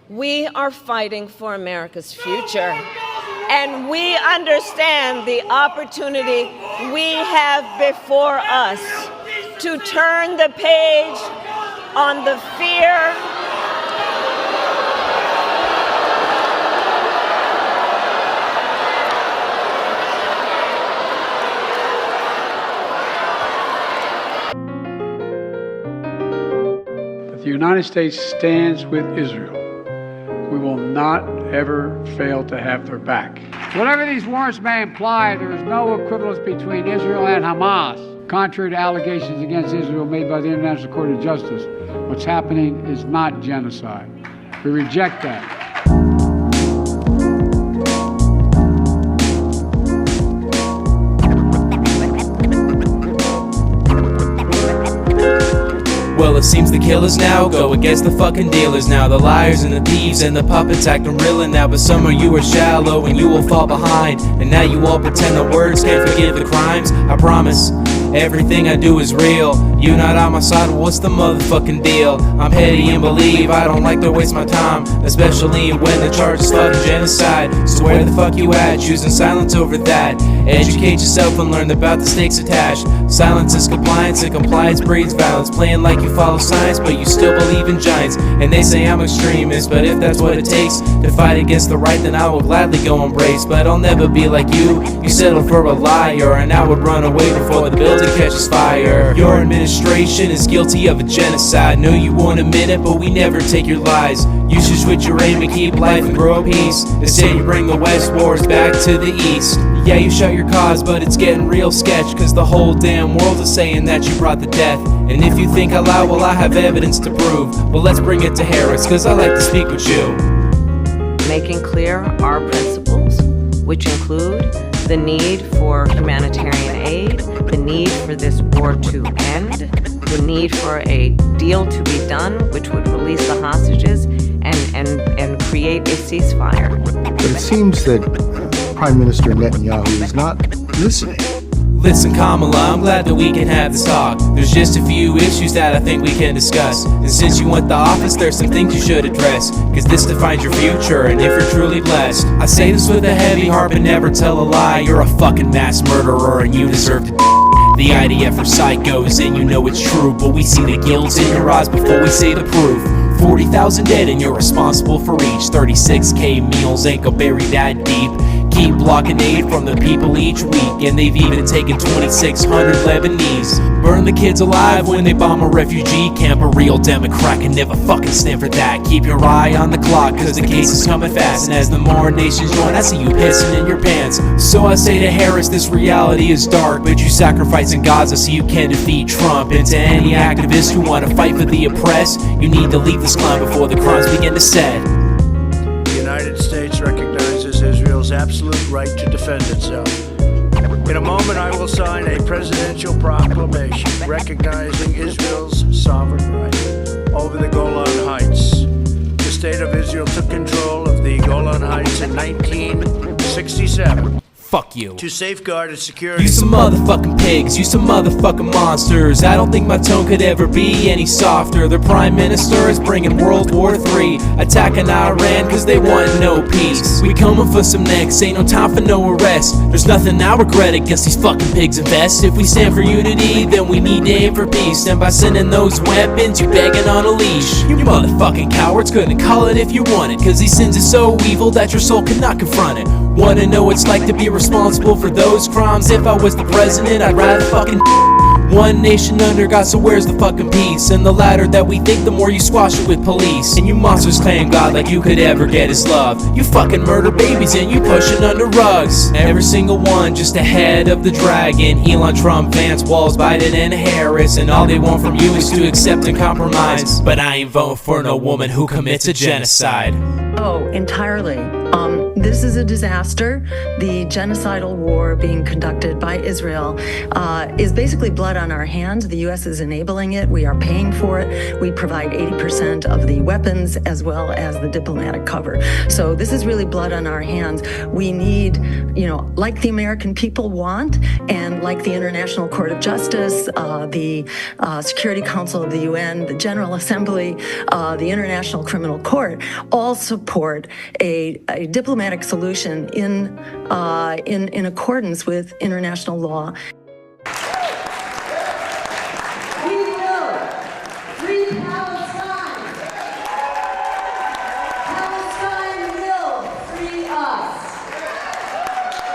We are fighting for America's future, and we understand the opportunity we have before us to turn the page on the fear The United States stands with Israel. We will not ever fail to have their back. Whatever these warrants may imply, there is no equivalence between Israel and Hamas. Contrary to allegations against Israel made by the International Court of Justice, what's happening is not genocide. We reject that. Well, it seems the killers now go against the fucking dealers now. The liars and the thieves and the puppets acting real now. But some of you are shallow and you will fall behind. And now you all pretend the words can't forgive the crimes. I promise, everything I do is real. You not on my side, well, what's the motherfucking deal? I'm petty and believe I don't like to waste my time, especially when the charge is fucking genocide. So where the fuck you at? Choosing silence over that. Educate yourself and learn about the stakes attached. Silence is compliance and compliance breeds violence. Playing like you follow science but you still believe in giants. And they say I'm extremist, but if that's what it takes to fight against the right, then I will gladly go embrace. But I'll never be like you settle for a liar, and I would run away before the building catches fire. Your administration is guilty of a genocide. No, you won't admit it, but we never take your lies. You should switch your aim and keep life and grow peace. Instead you bring the West wars back to the East. Yeah, you shout your cause, but it's getting real sketch, cause the whole damn world is saying that you brought the death. And if you think I lie, well, I have evidence to prove. But let's bring it to Harris, cause I like to speak with you. making clear our principles, which include the need for humanitarian aid, the need for this war to end, the need for a deal to be done which would release the hostages and create a ceasefire. But it seems that Prime Minister Netanyahu is not listening. Listen, Kamala, I'm glad that we can have this talk. There's just a few issues that I think we can discuss. And since you want the office, there's some things you should address, cause this defines your future, and if you're truly blessed. I say this with a heavy heart, but never tell a lie. You're a fucking mass murderer, and you deserve to the IDF are psychos, and you know it's true, but we see the guilt in your eyes before we say the proof. 40,000 dead and you're responsible for each. 36K meals ain't gonna bury that deep. Keep blocking aid from the people each week, and they've even taken 2,600 Lebanese. Burn the kids alive when they bomb a refugee camp. A real Democrat can never fucking stand for that. Keep your eye on the clock, cause the case is coming fast, and as the more nations join, I see you pissing in your pants. So I say to Harris, this reality is dark, but you sacrifice in Gaza so you can defeat Trump. And to any activists who want to fight for the oppressed, you need to leave this climb before the crimes begin to set. The United States recognizes Israel's absolute right to defend itself. In a moment, I will sign a presidential proclamation recognizing Israel's sovereign right over the Golan Heights. The state of Israel took control of the Golan Heights in 1967. Fuck you. To safeguard its security. You some motherfucking pigs, you some motherfucking monsters. I don't think my tone could ever be any softer. The prime minister is bringing World War III, attacking Iran cause they want no peace. We coming for some necks, ain't no time for no arrest. There's nothing I regret against these fucking pigs and vests. If we stand for unity, then we need to aim for peace. And by sending those weapons, you begging on a leash. You motherfucking cowards couldn't call it if you wanted, cause these sins are so evil that your soul cannot confront it. Wanna know what it's like to be responsible for those crimes? If I was the president, I'd rather fucking one nation under God, so where's the fucking peace? And the louder that we think, the more you squash it with police. And you monsters claim God like you could ever get his love. You fucking murder babies and you push it under rugs. Every single one just ahead of the dragon. Elon, Trump, Vance, Walz, Biden, and Harris. And all they want from you is to accept and compromise. But I ain't voting for no woman who commits a genocide. Oh, entirely. This is a disaster. The genocidal war being conducted by Israel is basically blood on our hands. The U.S. is enabling it. We are paying for it. We provide 80% of the weapons as well as the diplomatic cover. So this is really blood on our hands. We need, like the American people want, and like the International Court of Justice, the Security Council of the UN, the General Assembly, the International Criminal Court, all support a diplomatic solution in accordance with international law. We will free Palestine. Palestine will free us.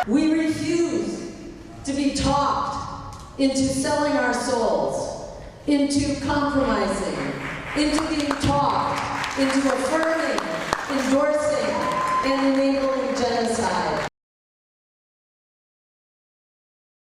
We refuse to be talked into selling our souls, into compromising, into being talked, into affirming, endorsing, and enabling genocide.